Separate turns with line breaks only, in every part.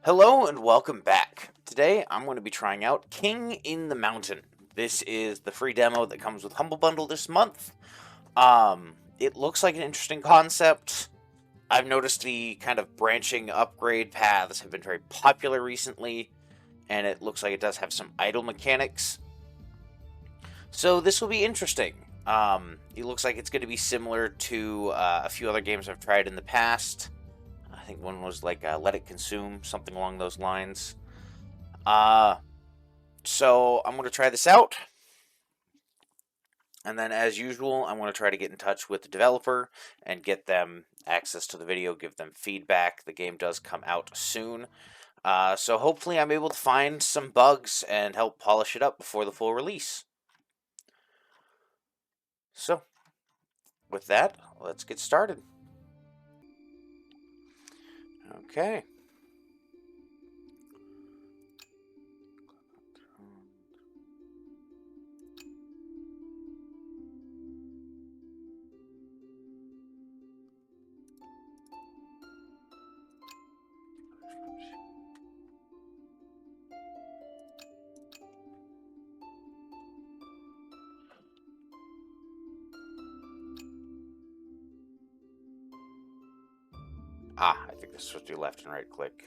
Hello and welcome back. Today I'm going to be trying out King in the Mountain. This is the free demo that comes with Humble Bundle this month. It looks like an interesting concept. I've noticed the kind of branching upgrade paths have been very popular recently, and it looks like it does have some idle mechanics. So this will be interesting. It looks like it's going to be similar to a few other games I've tried in the past. I think one was like Let It Consume, something along those lines. So I'm going to try this out. And then, as usual, I'm going to try to get in touch with the developer and get them access to the video, give them feedback. The game does come out soon. So hopefully I'm able to find some bugs and help polish it up before the full release. So, with that, let's get started. Okay. I think this is supposed to be left and right click.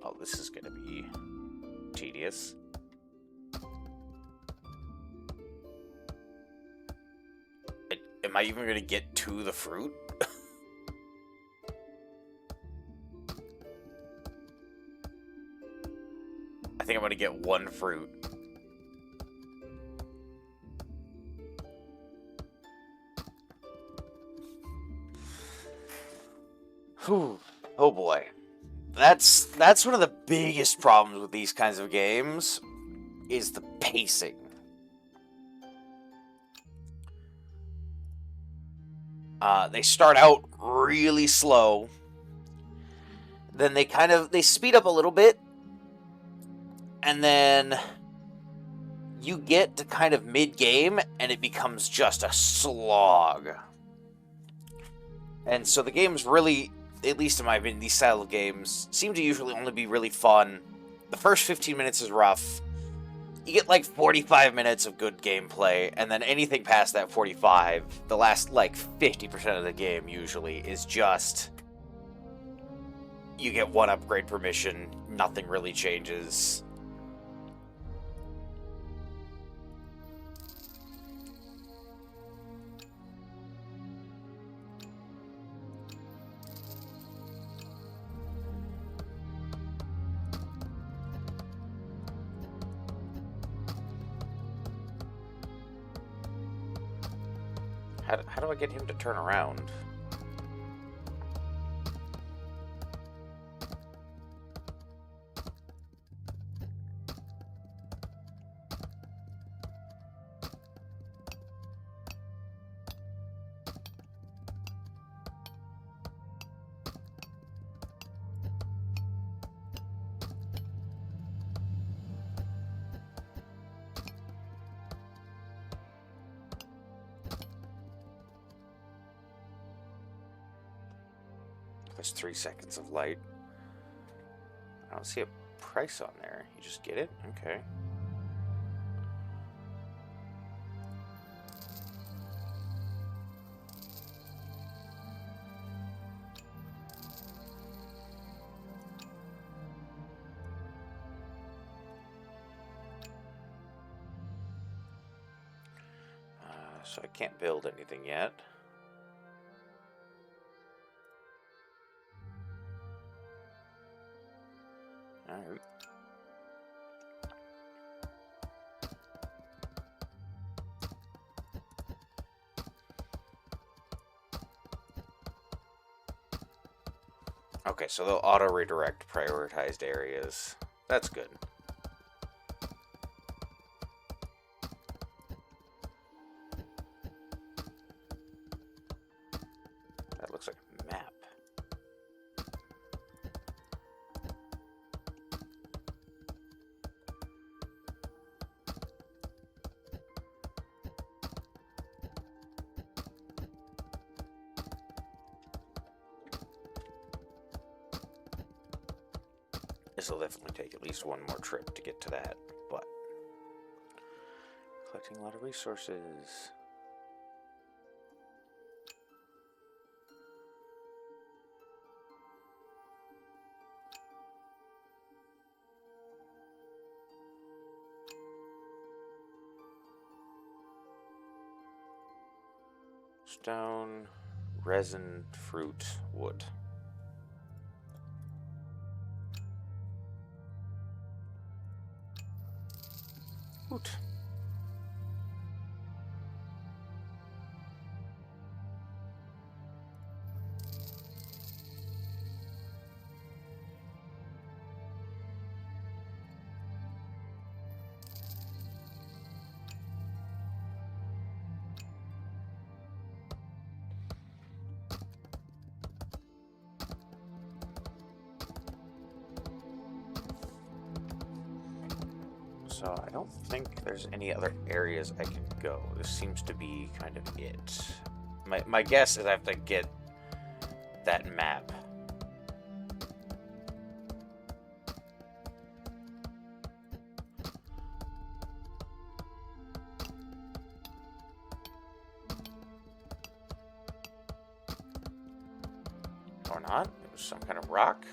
Oh, this is going to be tedious. Am I even going to get to the fruit? I think I'm going to get one fruit. Whew. Oh boy. That's one of the biggest problems with these kinds of games, is the pacing. They start out really slow, then they speed up a little bit, and then you get to kind of mid-game, and it becomes just a slog. And so the game's really, at least in my opinion, these style of games seem to usually only be really fun. The first 15 minutes is rough. You get like 45 minutes of good gameplay, and then anything past that 45, the last like 50% of the game usually is just you get one upgrade per mission, nothing really changes. How do I get him to turn around? There's 3 seconds of light. I don't see a price on there. You just get it? Okay. So I can't build anything yet. Alright. Okay, so they'll auto-redirect prioritized areas. That's good. looks like a map. This will definitely take at least one more trip to get to that, but collecting a lot of resources. Stone, resin, fruit, wood. Woot. So I don't think there's any other areas I can go. This seems to be kind of it. My guess is I have to get that map. Or not. It was some kind of rock.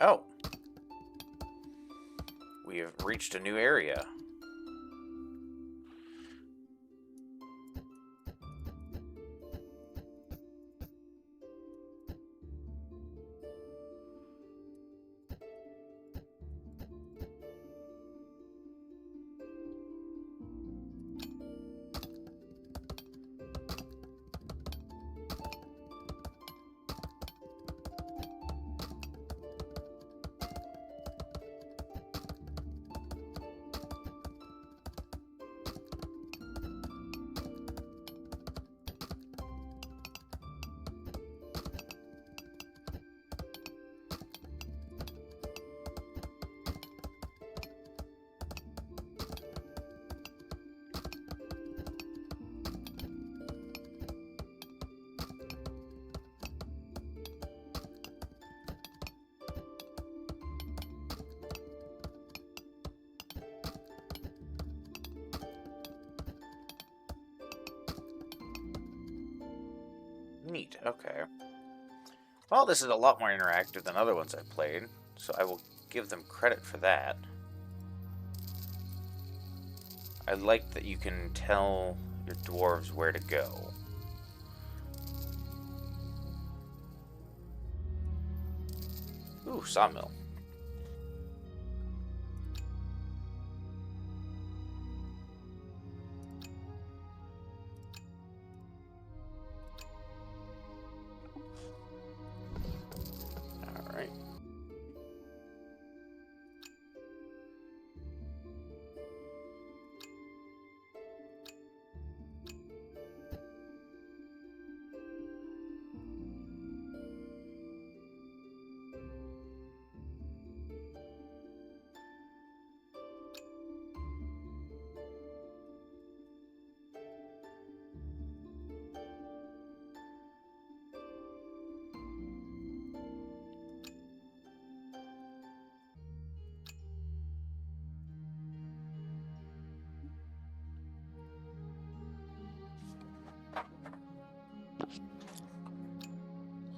Oh. We have reached a new area. Neat, okay. Well, this is a lot more interactive than other ones I've played, so I will give them credit for that. I like that you can tell your dwarves where to go. Ooh, sawmill. Alright.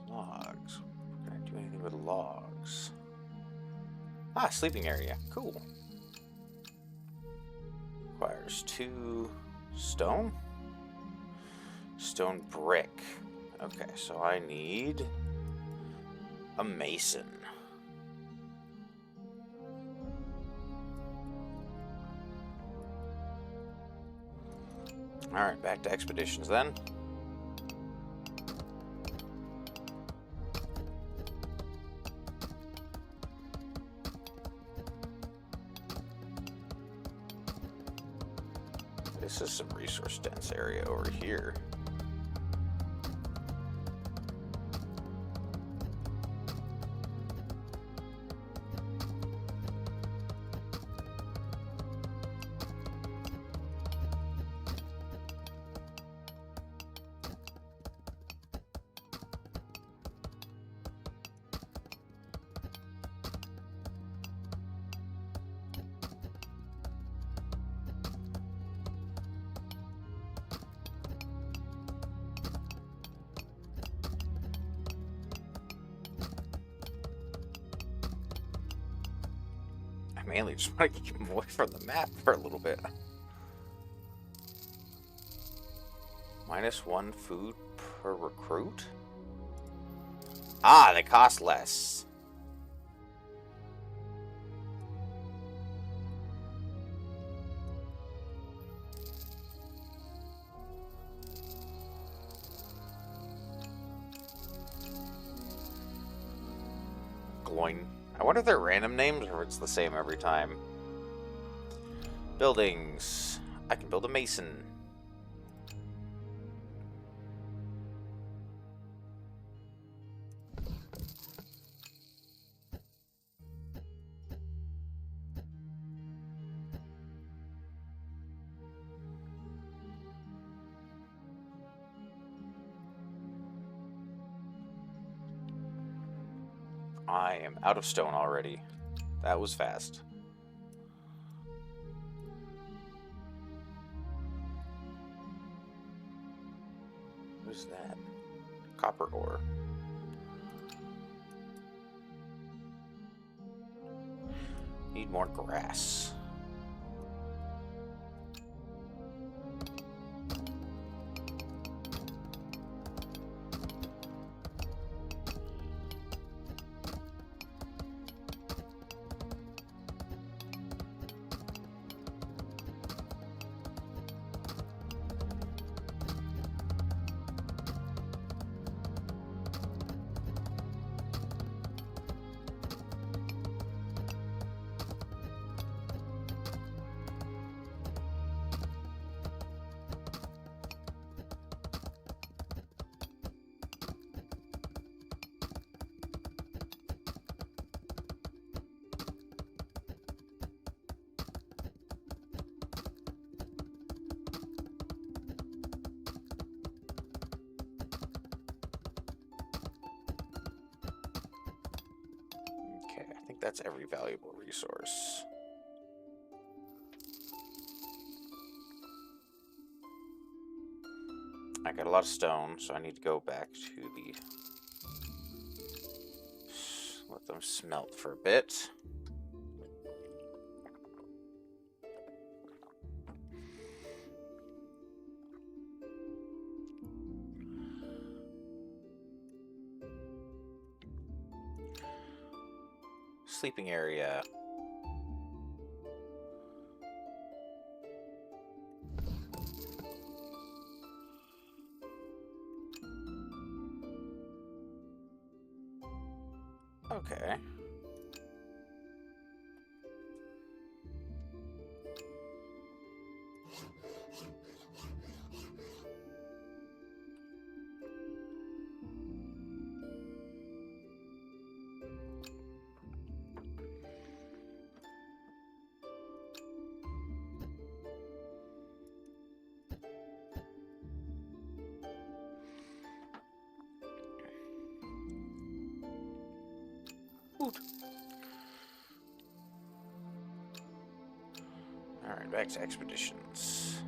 Logs. Can I do anything with logs? Ah, sleeping area. Cool. Requires 2 stone. Stone brick. Okay, so I need a mason. Alright, back to expeditions then. This is some resource dense area over here. I mainly just want to keep him away from the map for a little bit. -1 food per recruit? Ah, they cost less. Gloin. I wonder if they're random names or if it's the same every time. Buildings. I can build a mason. I am out of stone already. That was fast. Who's that? Copper ore. Need more grass. I think that's every valuable resource. I got a lot of stone, so I need to go back to the... let them smelt for a bit. Sleeping area. Okay. Alright, back to expeditions.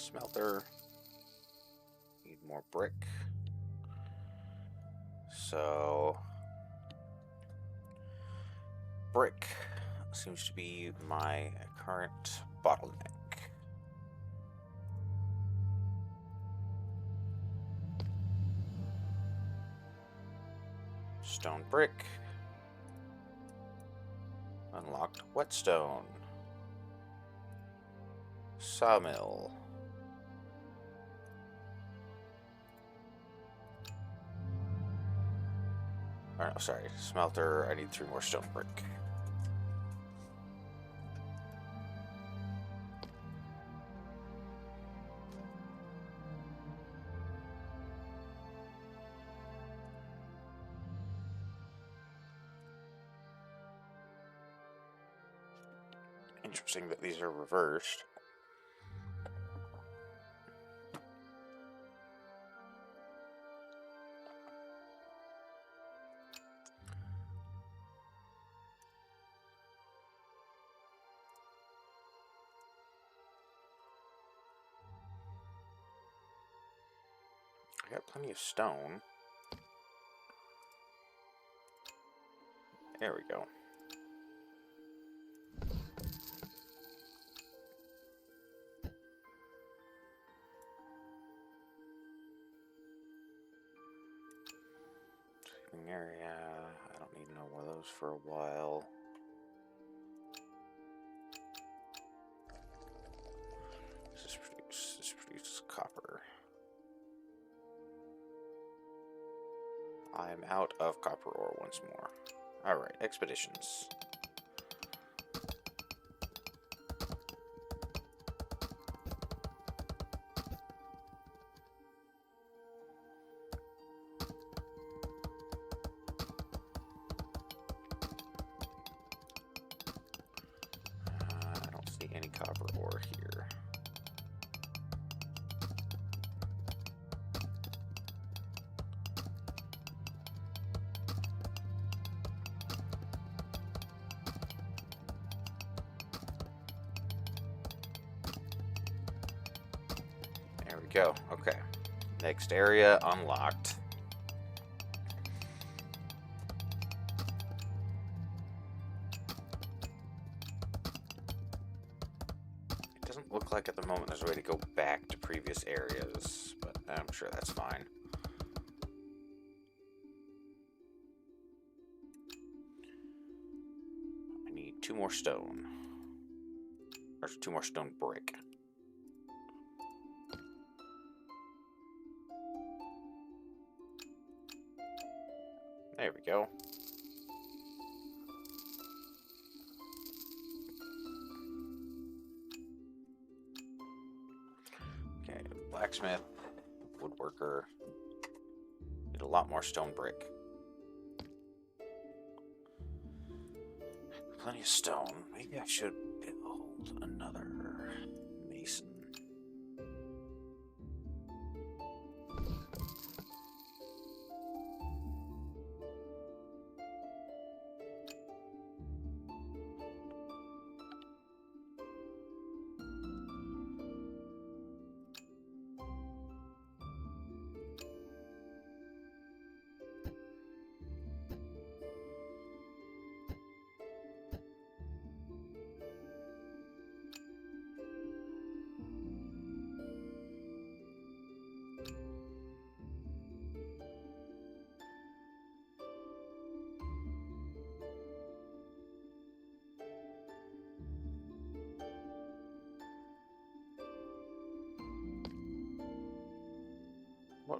Smelter. Need more brick. So brick seems to be my current bottleneck. Stone brick. Unlocked whetstone. Sawmill. Or no, sorry, smelter. I need 3 more stone brick. Interesting that these are reversed. I got plenty of stone. There we go. Sleeping area. I don't need no more of those for a while. This produces copper. I am out of copper ore once more. Alright, expeditions. I don't see any copper ore here. There we go. Okay. Next area unlocked. It doesn't look like at the moment there's a way to go back to previous areas, but I'm sure that's fine. I need 2 more stone. Or 2 more stone brick. There we go. Okay, blacksmith, woodworker. Need a lot more stone brick. Plenty of stone. Maybe I should build another mason.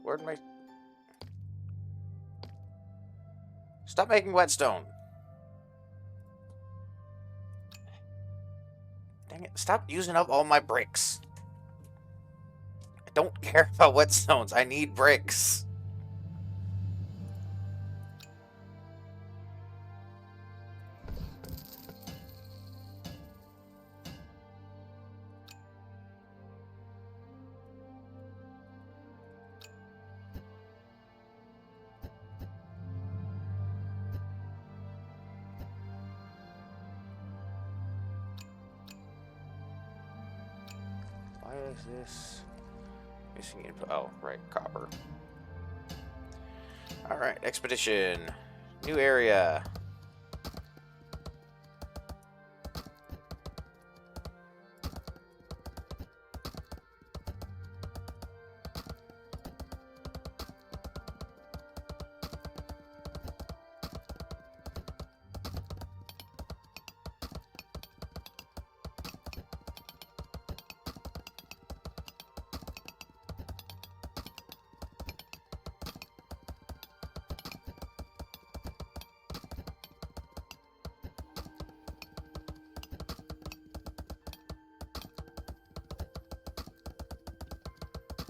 Where'd my... Stop making whetstone. Dang it, stop using up all my bricks. I don't care about whetstones. I need bricks. Why is this missing input? Oh, right, copper. Alright, expedition. New area.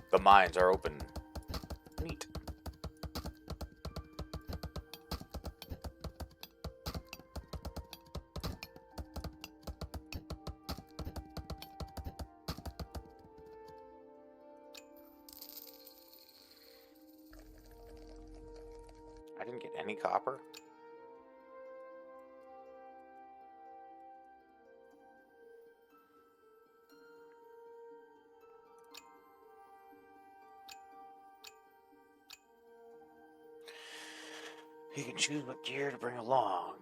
The mines are open. Neat. I didn't get any copper. You can choose what gear to bring along.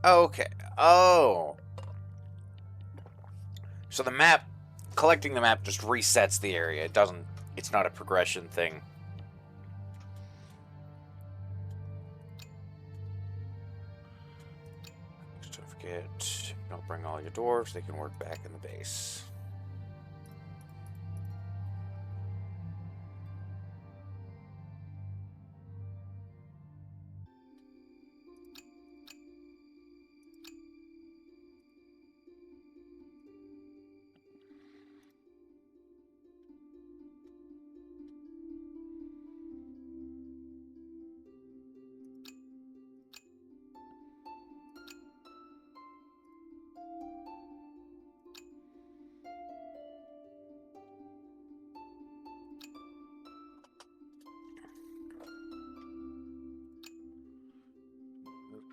Okay. Oh. So the map, collecting the map just resets the area. It doesn't, it's not a progression thing. Don't forget, don't bring all your dwarves. They can work back in the base.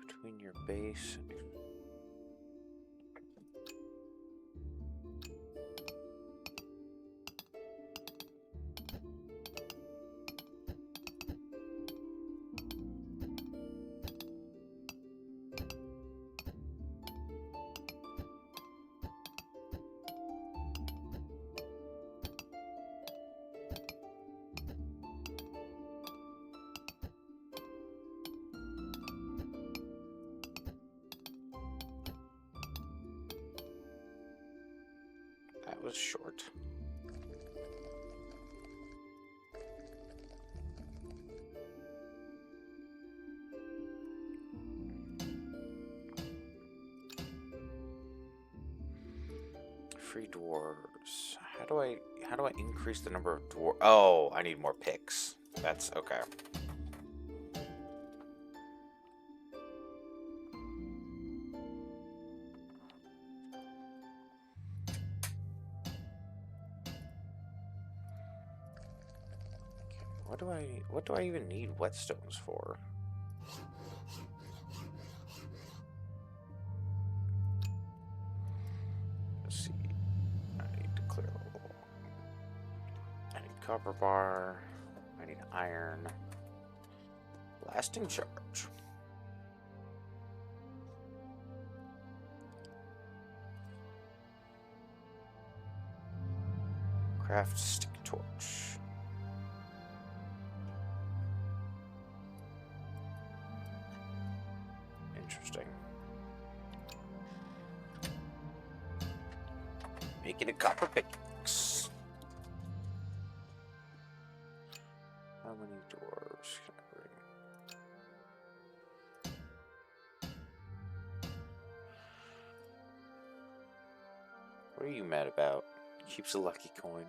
Between your base and your... That was short. Free dwarves. How do I increase the number of dwarves? Oh, I need more picks. That's okay. What do I even need whetstones for? Let's see. I need to clear the wall. I need copper bar. I need iron. Lasting charge. Craft stick torch. Interesting. Making a copper pickaxe. How many dwarves can I bring? What are you mad about? Keeps a lucky coin.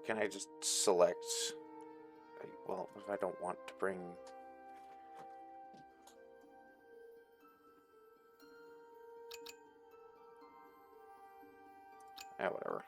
can I just select... Well, if I don't want to bring... whatever.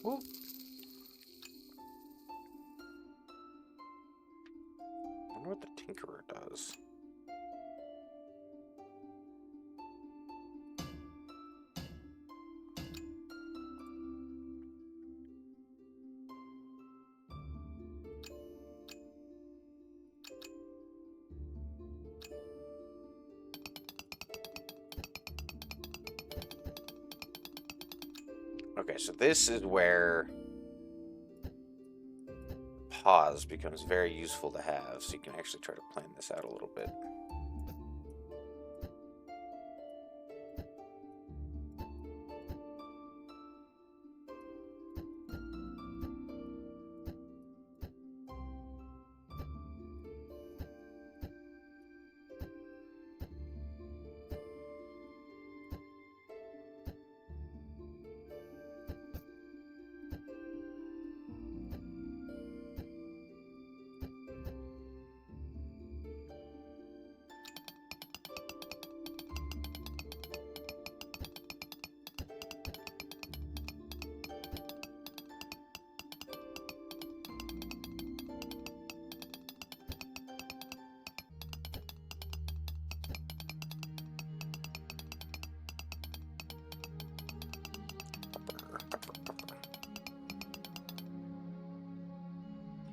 Ooh. I wonder what the Tinkerer does. Okay, so this is where pause becomes very useful to have, so you can actually try to plan this out a little bit.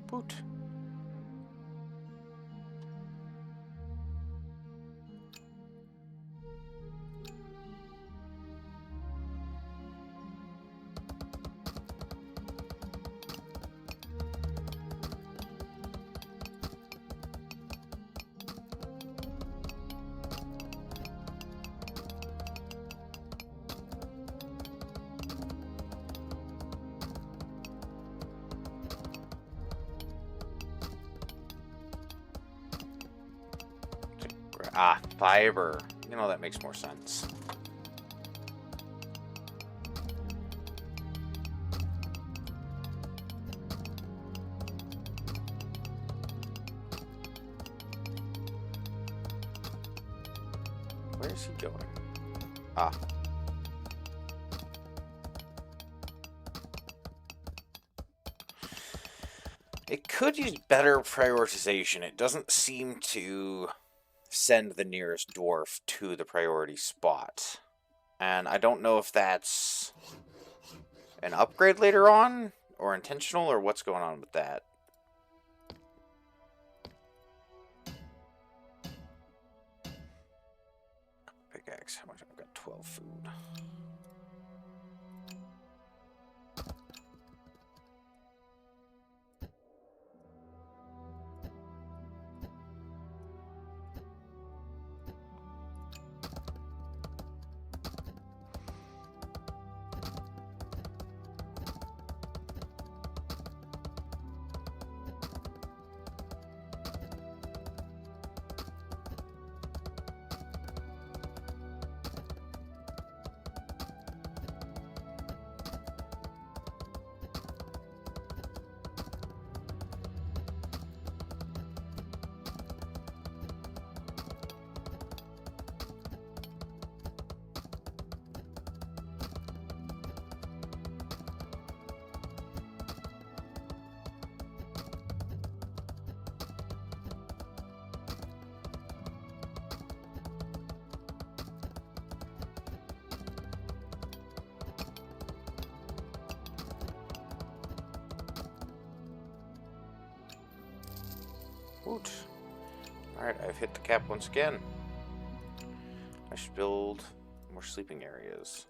Boot. Ah, fiber. You know, that makes more sense. Where is he going? Ah. It could use better prioritization. It doesn't seem to send the nearest dwarf to the priority spot. And I don't know if that's an upgrade later on, or intentional, or what's going on with that. Pickaxe, how much? I've got 12 food. Woot. Alright, I've hit the cap once again. I should build more sleeping areas.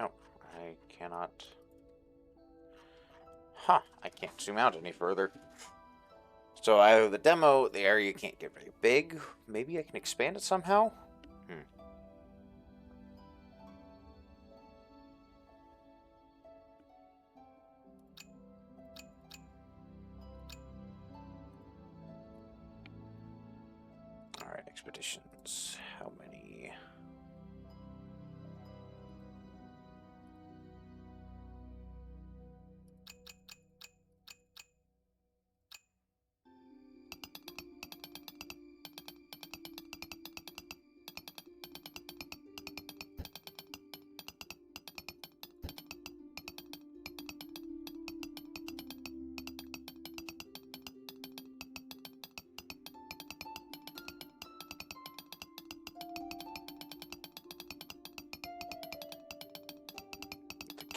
Oh, I cannot... Huh, I can't zoom out any further. So I have the demo, the area can't get very big. Maybe I can expand it somehow? Alright, expeditions. How many?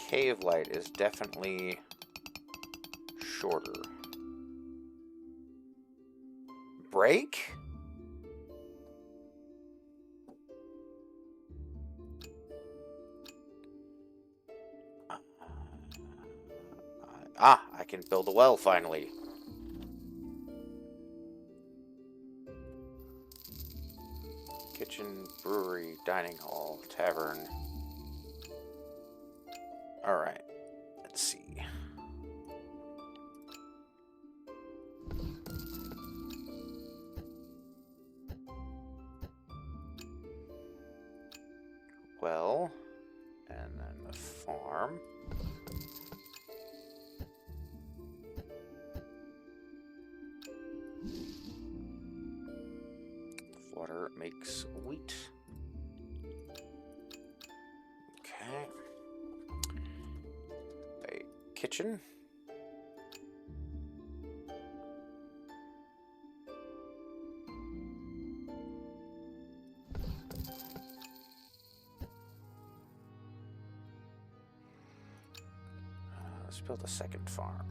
Cave light is definitely shorter. Break? I can build a well finally. Kitchen, brewery, dining hall, tavern. Alright, let's see. Well, and then the farm. Water makes wheat. Okay. A kitchen. Let's build a second farm.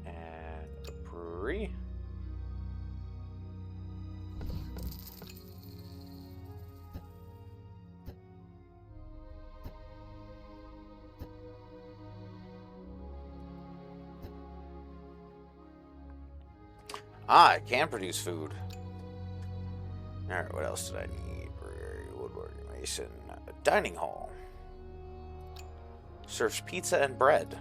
And a brewery. Ah, it can produce food. Alright, what else did I need? Woodworking, mason, dining hall. Serves pizza and bread.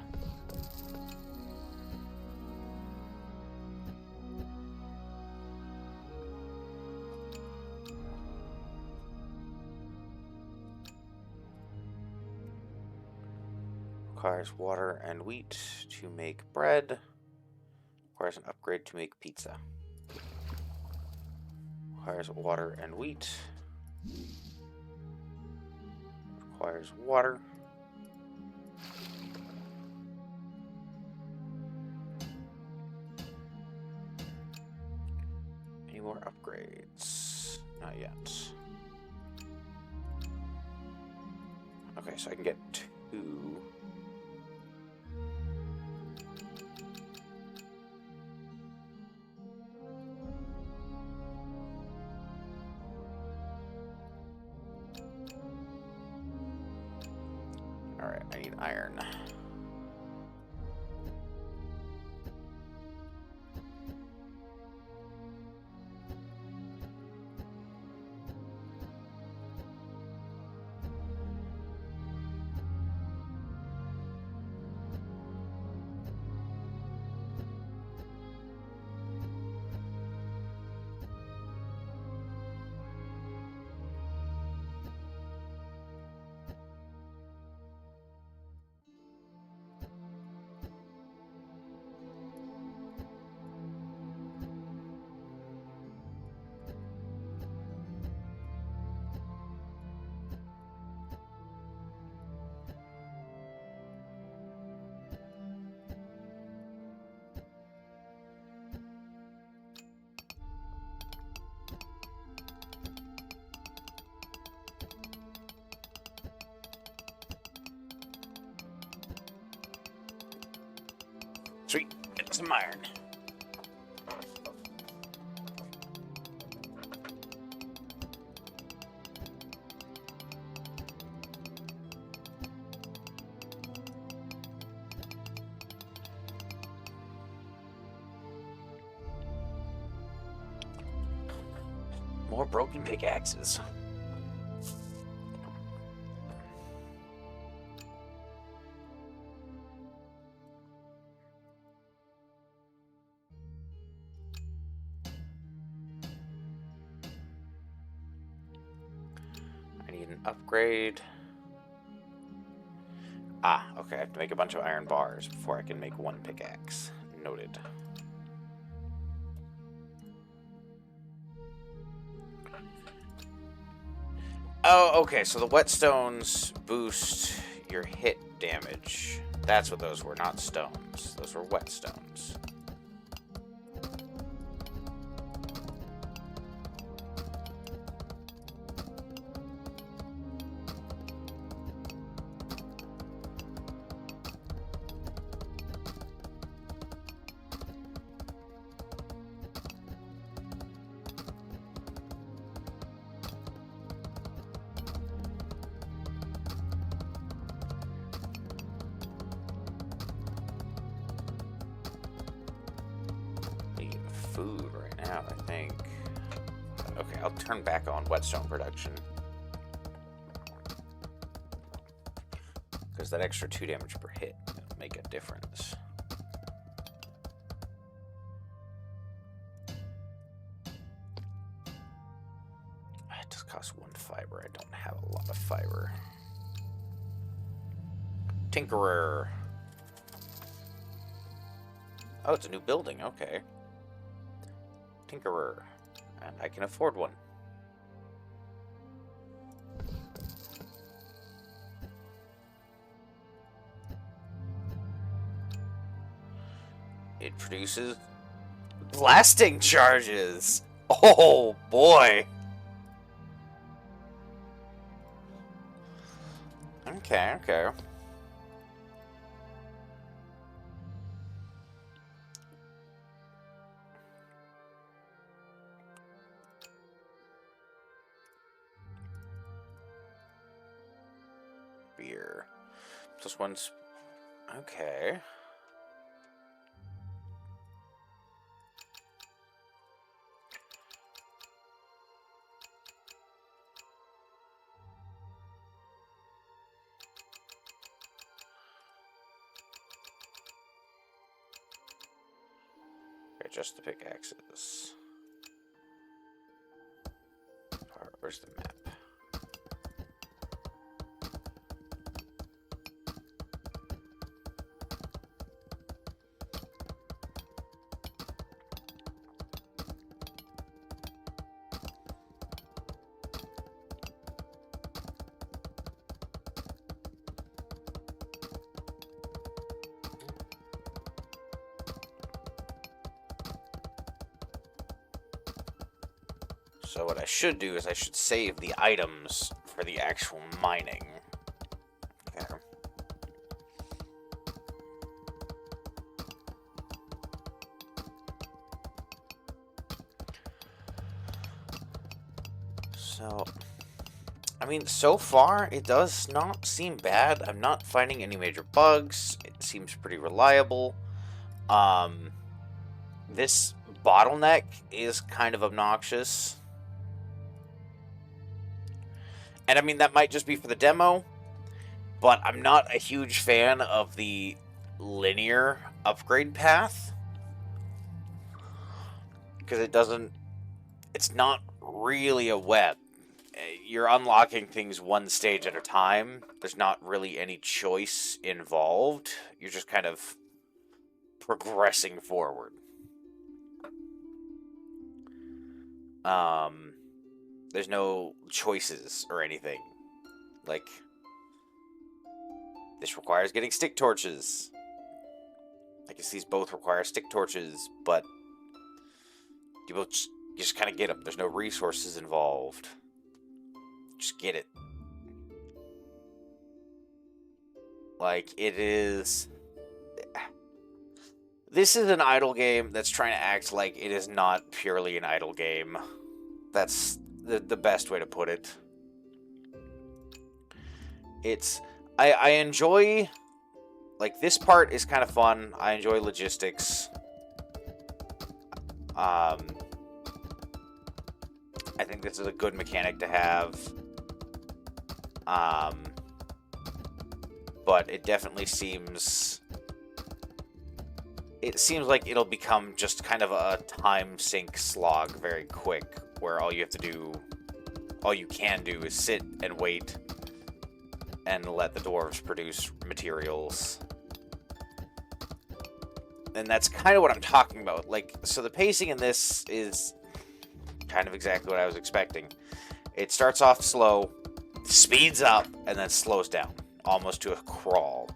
Requires water and wheat to make bread. Requires an upgrade to make pizza. Requires water and wheat. Requires water. Any more upgrades? Not yet. Okay, so I can get 2. Alright, I need iron. Sweet. Get some iron. More broken pickaxes. I need an upgrade. Ah, okay, I have to make a bunch of iron bars before I can make one pickaxe. Noted. Oh, okay, so the whetstones boost your hit damage. That's what those were, not stones. Those were whetstones. Food right now, I think. Okay, I'll turn back on whetstone production. Because that extra 2 damage per hit will make a difference. It just costs 1 fiber. I don't have a lot of fiber. Tinkerer. Oh, it's a new building. Okay. Tinkerer. And I can afford one. It produces blasting charges. Oh boy. Okay, okay. Beer. Plus one's... Okay. Okay, just the pickaxes. Alright, where's the map? So what I should do is I should save the items for the actual mining. Okay. So, I mean, so far it does not seem bad. I'm not finding any major bugs. It seems pretty reliable. This bottleneck is kind of obnoxious. And I mean, that might just be for the demo, but I'm not a huge fan of the linear upgrade path. Because it's not really a web. You're unlocking things one stage at a time. There's not really any choice involved. You're just kind of progressing forward. There's no choices or anything. Like, this requires getting stick torches. I guess these both require stick torches, but you just kind of get them. There's no resources involved. Just get it. Like, it is... This is an idle game that's trying to act like it is not purely an idle game. That's the best way to put it. I enjoy, like, this part is kind of fun. I enjoy logistics. I think this is a good mechanic to have. But it definitely seems... It seems like it'll become just kind of a time sink slog very quick, where all you can do is sit and wait and let the dwarves produce materials. And that's kind of what I'm talking about. Like, so the pacing in this is kind of exactly what I was expecting. It starts off slow, speeds up, and then slows down, almost to a crawl.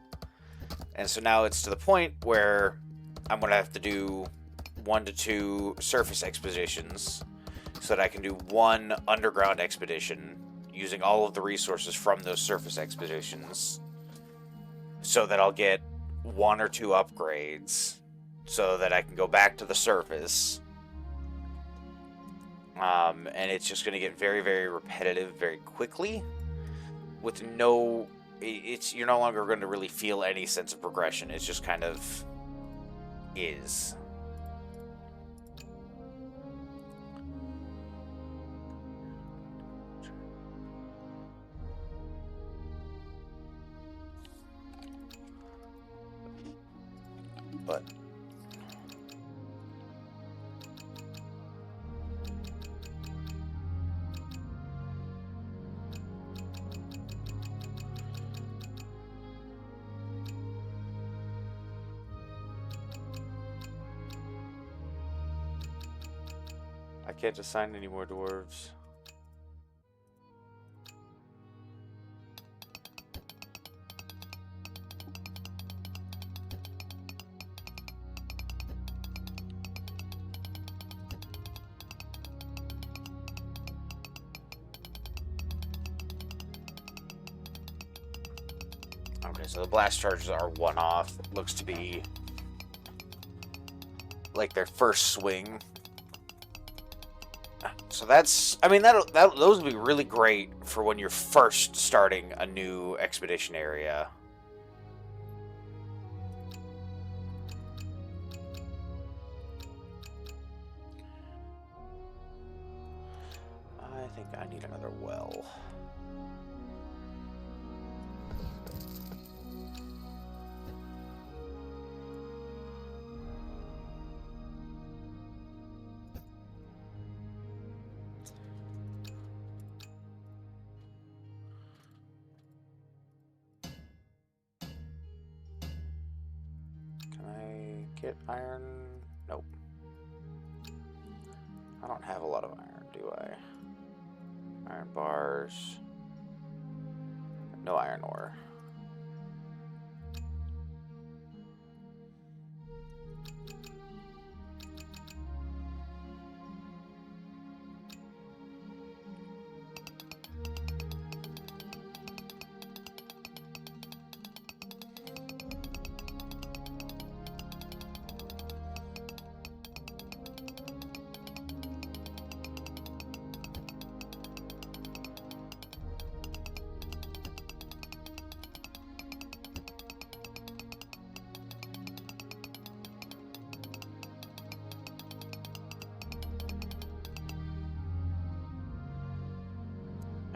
And so now it's to the point where I'm going to have to do 1 to 2 surface expeditions so that I can do 1 underground expedition using all of the resources from those surface expeditions so that I'll get 1 or 2 upgrades so that I can go back to the surface. And it's just going to get very, very repetitive very quickly with no... You're no longer going to really feel any sense of progression. It's just kind of... is. But I can't assign any more dwarves. Okay, so the blast charges are one-off. It looks to be like their first swing. So that's, I mean, those would be really great for when you're first starting a new expedition area. I think I need another well. Get iron? Nope. I don't have a lot of iron, do I? Iron bars. No iron ore.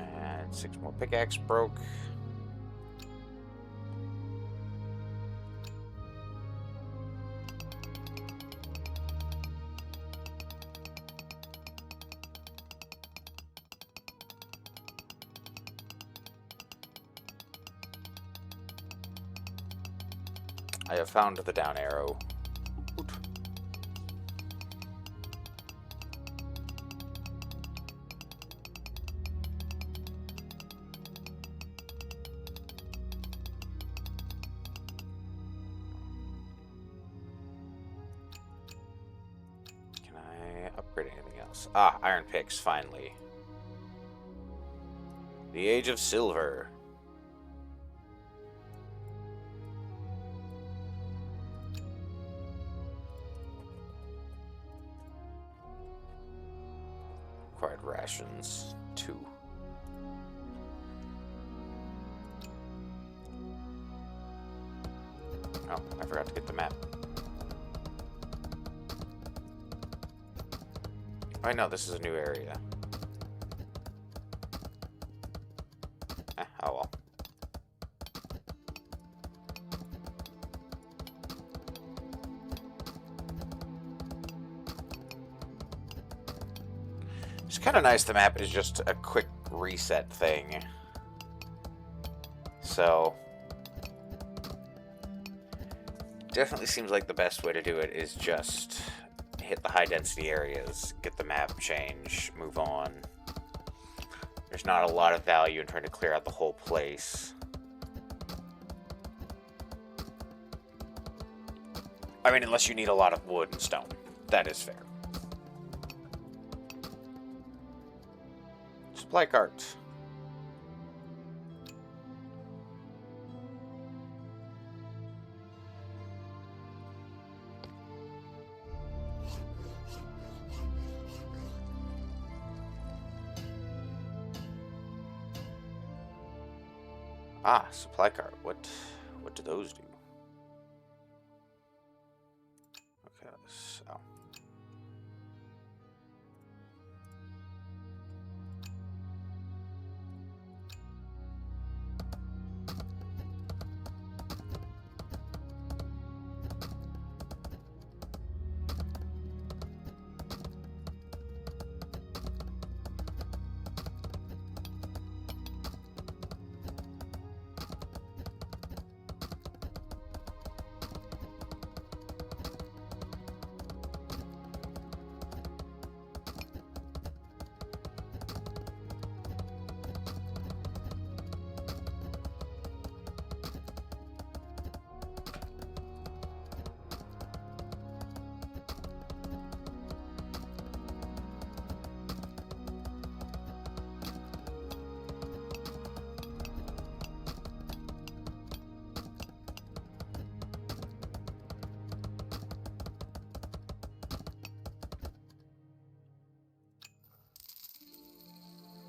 And 6 more pickaxe broke. I have found the down arrow. Oot. Can I upgrade anything else? Ah, iron picks, finally. The Age of Silver. Oh, I forgot to get the map. I know this is a new area. Oh well. It's kind of nice the map is just a quick reset thing. So, definitely seems like the best way to do it is just hit the high density areas, get the map change, move on. There's not a lot of value in trying to clear out the whole place. I mean, unless you need a lot of wood and stone. That is fair. Supply cart. Ah, supply cart. What do those do? Okay, so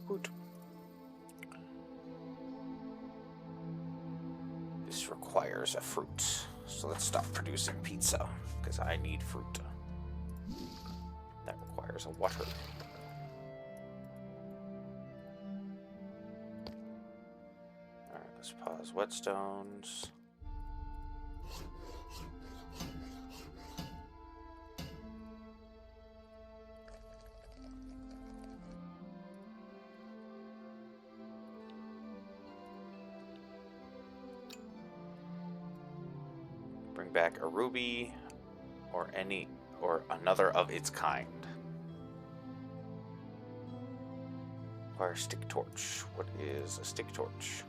food. This requires a fruit. So let's stop producing pizza, because I need fruit. That requires a water. Alright, let's pause whetstones. Bring back a ruby or another of its kind. Acquire stick torch. What is a stick torch?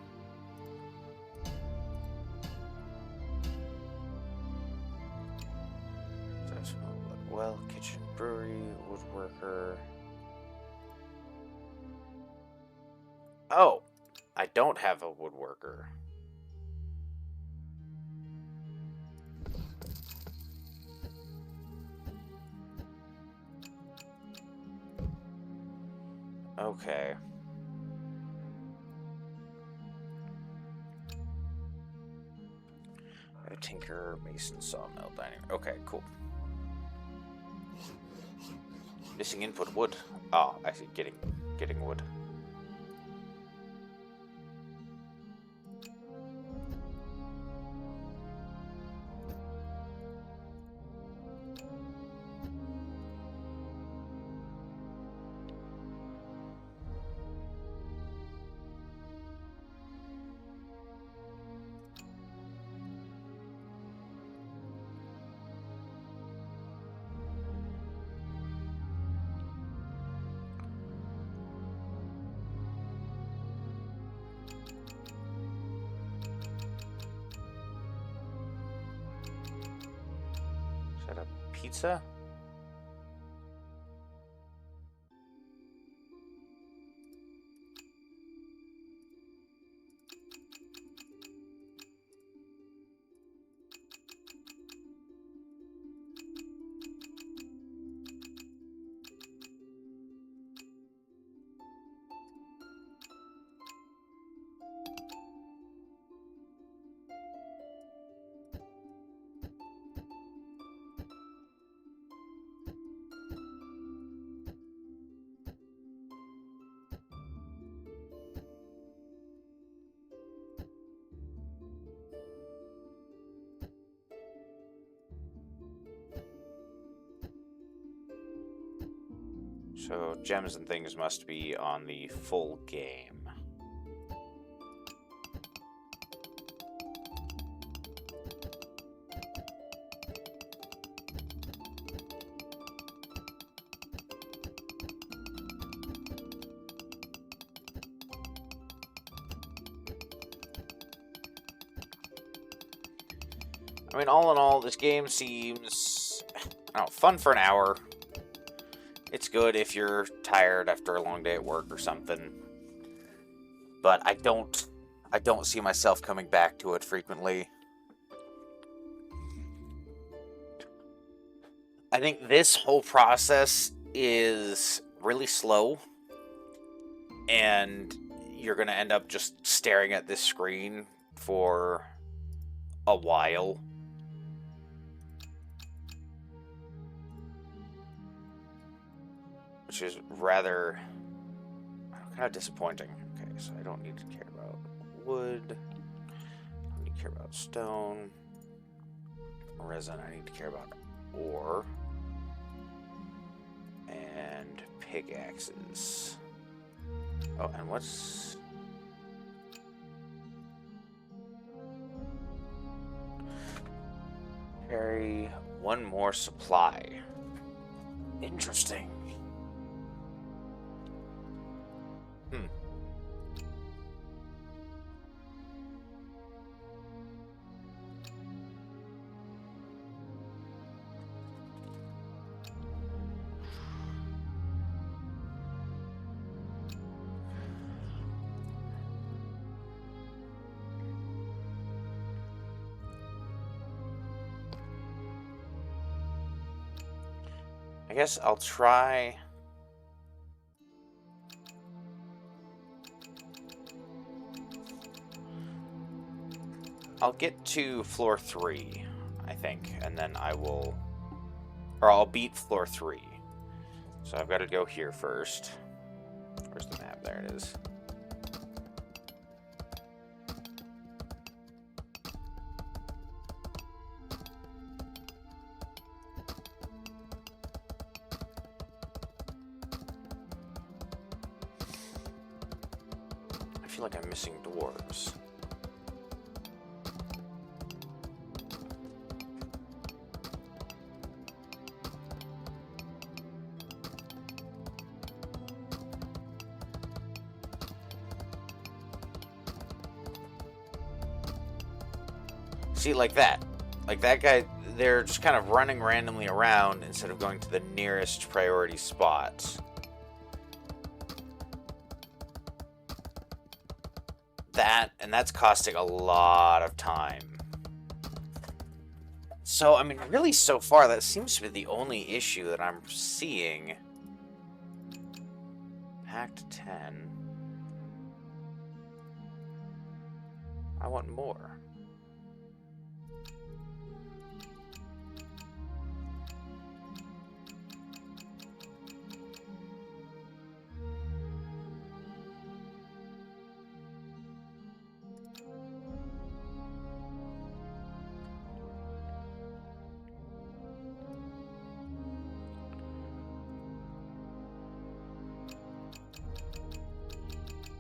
Well, kitchen, brewery, woodworker. Oh, I don't have a woodworker. Okay. A tinker, mason, sawmill, dining. Okay, cool. Missing input wood. Oh, I see. Getting wood. Is that a pizza? So gems and things must be on the full game. I mean, all in all, this game seems, I don't know, fun for an hour. It's good if you're tired after a long day at work or something. But I don't see myself coming back to it frequently. I think this whole process is really slow, and you're going to end up just staring at this screen for a while. Which is rather kind of disappointing. Okay, so I don't need to care about wood. I don't need to care about stone. Resin, I need to care about ore. And pickaxes. Oh, and what's... Carry one more supply. Interesting. I guess I'll try... I'll get to floor 3, I think, and then I will... Or I'll beat floor 3. So I've got to go here first. Where's the map? There it is. I feel like I'm missing dwarves. See, like that. Like that guy, they're just kind of running randomly around instead of going to the nearest priority spot. And that's costing a lot of time. So, I mean, really, so far, that seems to be the only issue that I'm seeing. Packed 10. I want more.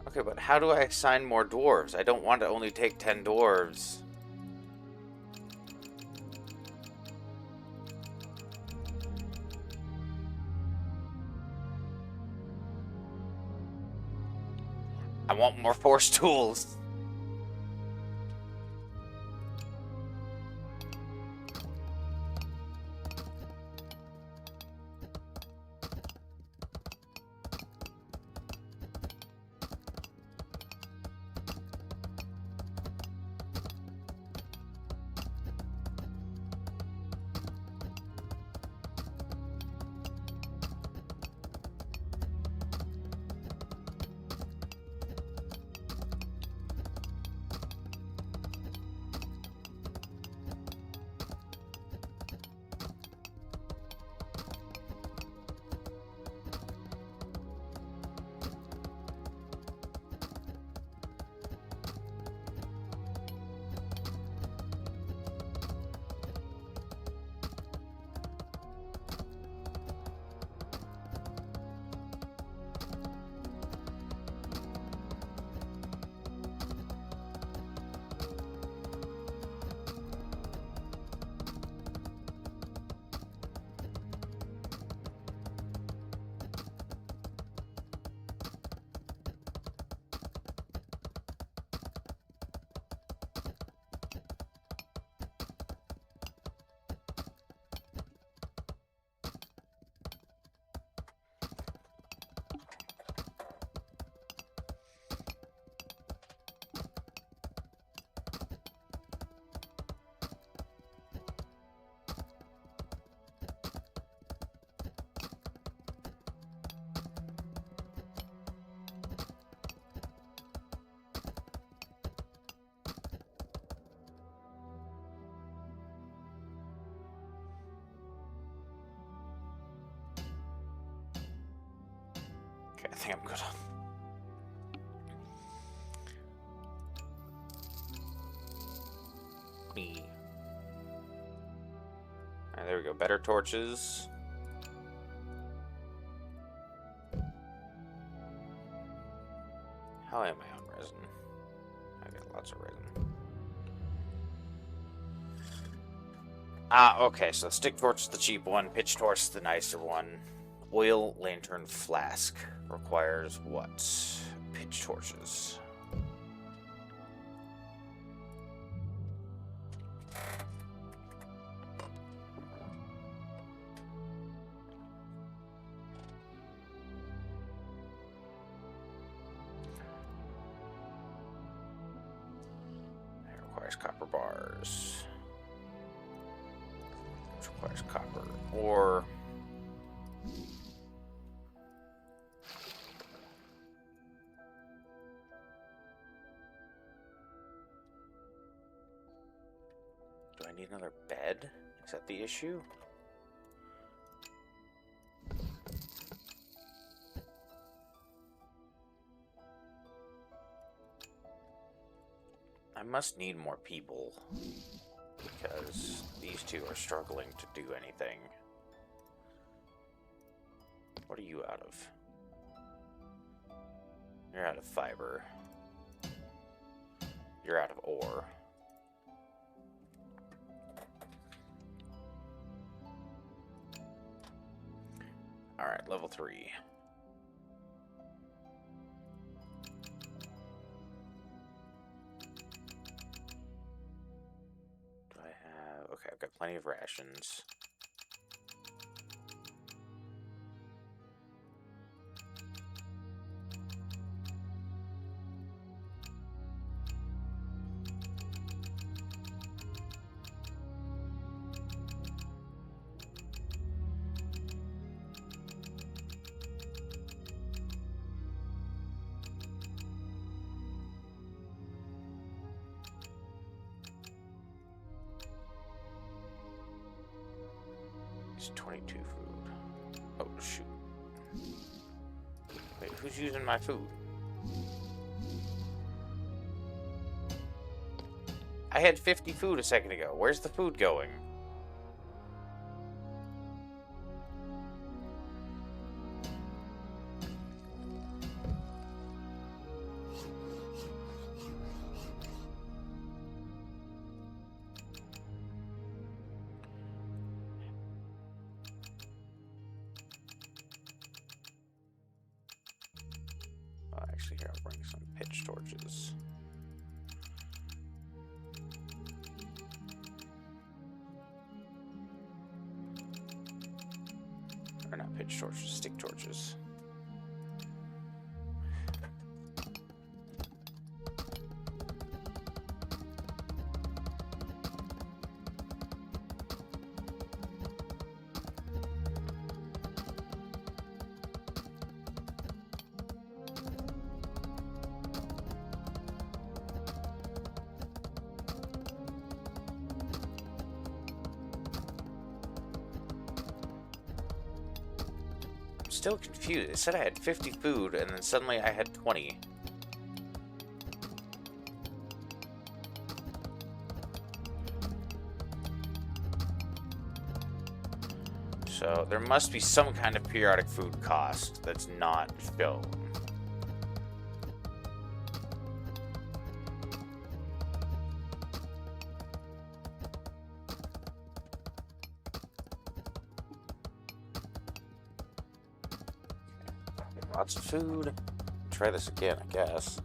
Okay, but how do I assign more dwarves? I don't want to only take 10 dwarves. I want more force tools. think I'm good on. Alright, there we go. Better torches. How am I on resin? I got lots of resin. Okay, so stick torch is the cheap one, pitch torch is the nicer one. Oil lantern flask requires what? Pitch torches. It requires copper bars. Which requires copper. Or do I need another bed? Is that the issue? I must need more people because these two are struggling to do anything. What are you out of? You're out of fiber. You're out of ore. Alright, level 3. Do I have... Okay, I've got plenty of rations. It's 22 food. Oh, shoot. Wait, who's using my food? I had 50 food a second ago. Where's the food going? Actually, here, I'll bring some pitch torches. Or not pitch torches, stick torches. Still confused. It said I had 50 food, and then suddenly I had 20. So there must be some kind of periodic food cost that's not shown. Lots of food. Try this again, I guess.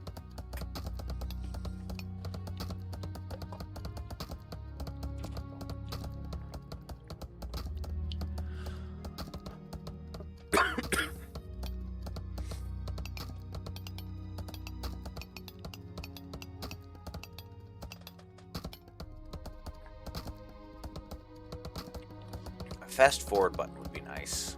A fast forward button would be nice.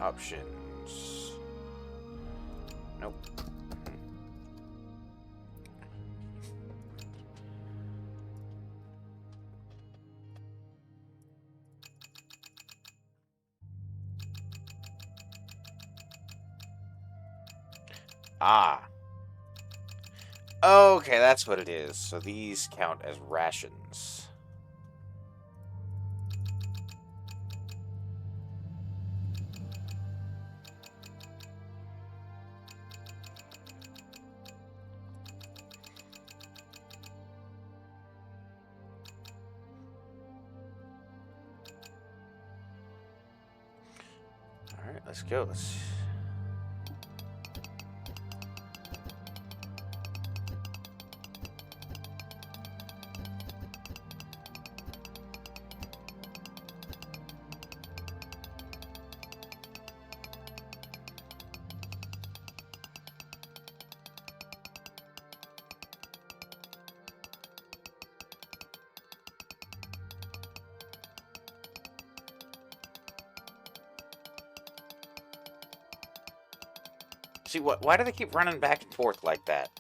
Options. Nope. Ah. Okay, that's what it is. So these count as rations. Alright, let's go. See, why do they keep running back and forth like that?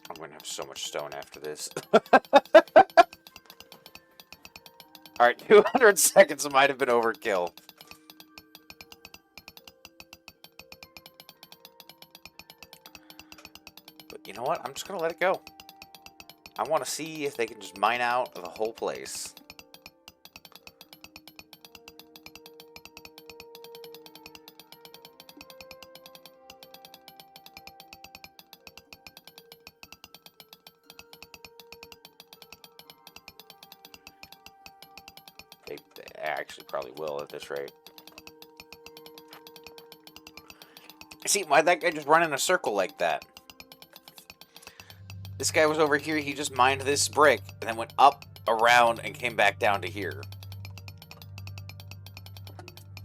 I'm going to have so much stone after this. Alright, 200 seconds might have been overkill. But you know what? I'm just going to let it go. I want to see if they can just mine out the whole place. They actually probably will at this rate. See, why'd that guy just run in a circle like that? This guy was over here, he just mined this brick, and then went up, around, and came back down to here.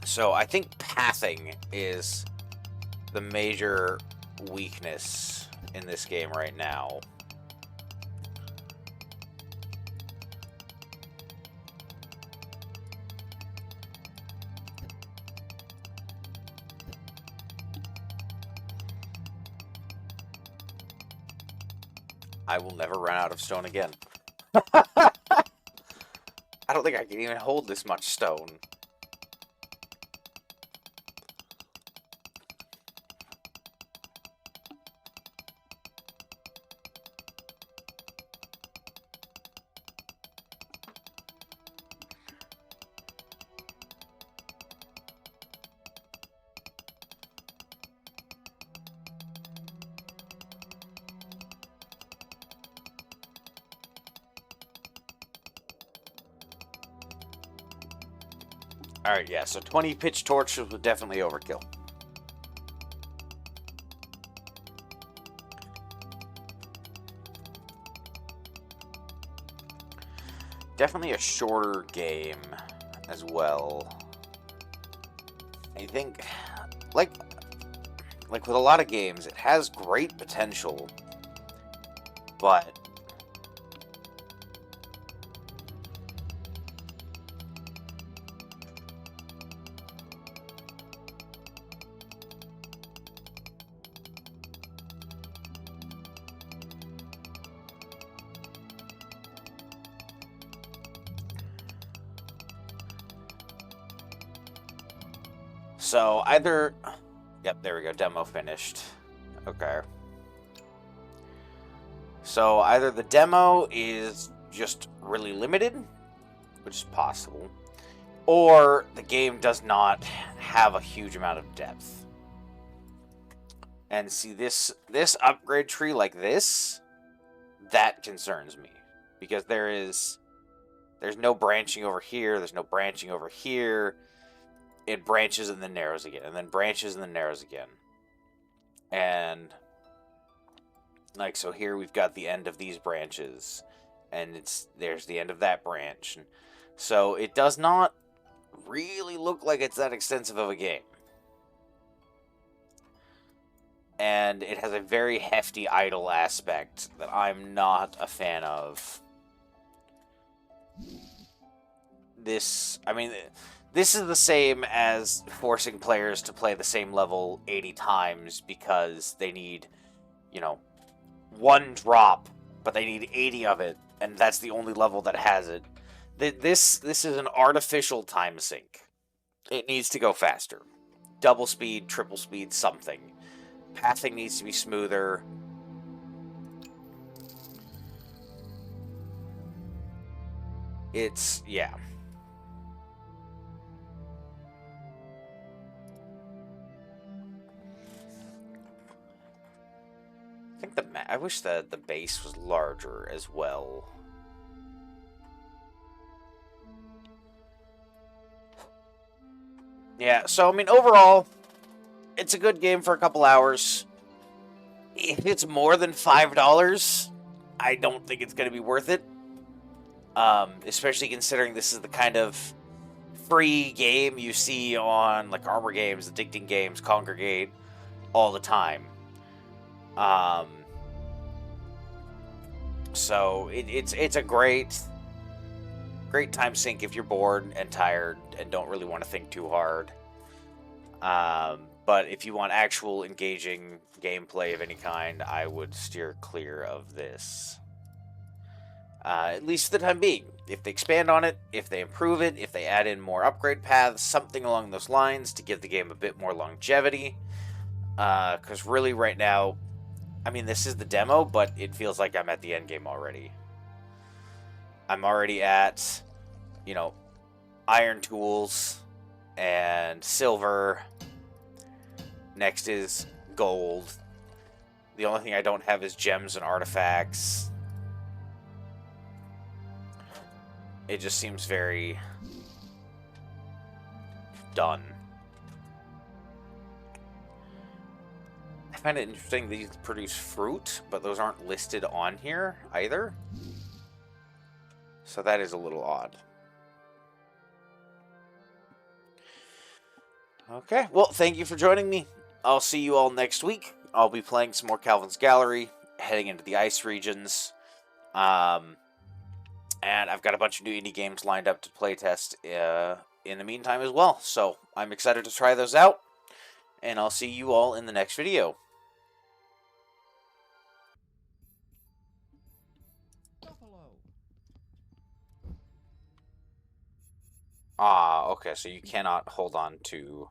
So I think pathing is the major weakness in this game right now. I will never run out of stone again. I don't think I can even hold this much stone. Alright, yeah, so 20 pitch torches was definitely overkill. Definitely a shorter game as well. I think, like with a lot of games, it has great potential, but so either, yep, there we go, demo finished. Okay. So either the demo is just really limited, which is possible, or the game does not have a huge amount of depth. And see, this upgrade tree like this, that concerns me, because there's no branching over here, there's no branching over here. It branches and then narrows again, and then branches and then narrows again. And like, so here we've got the end of these branches, and there's the end of that branch. And so it does not really look like it's that extensive of a game. And it has a very hefty idle aspect that I'm not a fan of. This is the same as forcing players to play the same level 80 times because they need, one drop, but they need 80 of it, and that's the only level that has it. This is an artificial time sink. It needs to go faster. Double speed, triple speed, something. Pathing needs to be smoother. Yeah. I think I wish that the base was larger as well. Yeah, so, overall, it's a good game for a couple hours. If it's more than $5, I don't think it's going to be worth it. Especially considering this is the kind of free game you see on, like, Armor Games, Addicting Games, Congregate, all the time. So, it's a great time sink if you're bored and tired and don't really want to think too hard. But if you want actual engaging gameplay of any kind, I would steer clear of this. At least for the time being. If they expand on it, if they improve it, if they add in more upgrade paths, something along those lines to give the game a bit more longevity. Because really right now, this is the demo, but it feels like I'm at the end game already. I'm already at, iron tools and silver. Next is gold. The only thing I don't have is gems and artifacts. It just seems very done. I find it interesting these produce fruit, but those aren't listed on here either. So that is a little odd. Okay, well, thank you for joining me. I'll see you all next week. I'll be playing some more Calvin's Gallery, heading into the ice regions. And I've got a bunch of new indie games lined up to playtest in the meantime as well. So I'm excited to try those out. And I'll see you all in the next video. Okay, so you cannot hold on to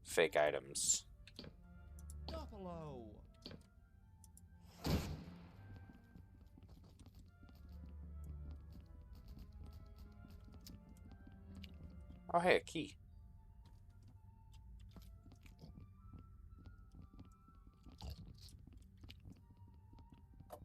fake items. Oh, hey, a key.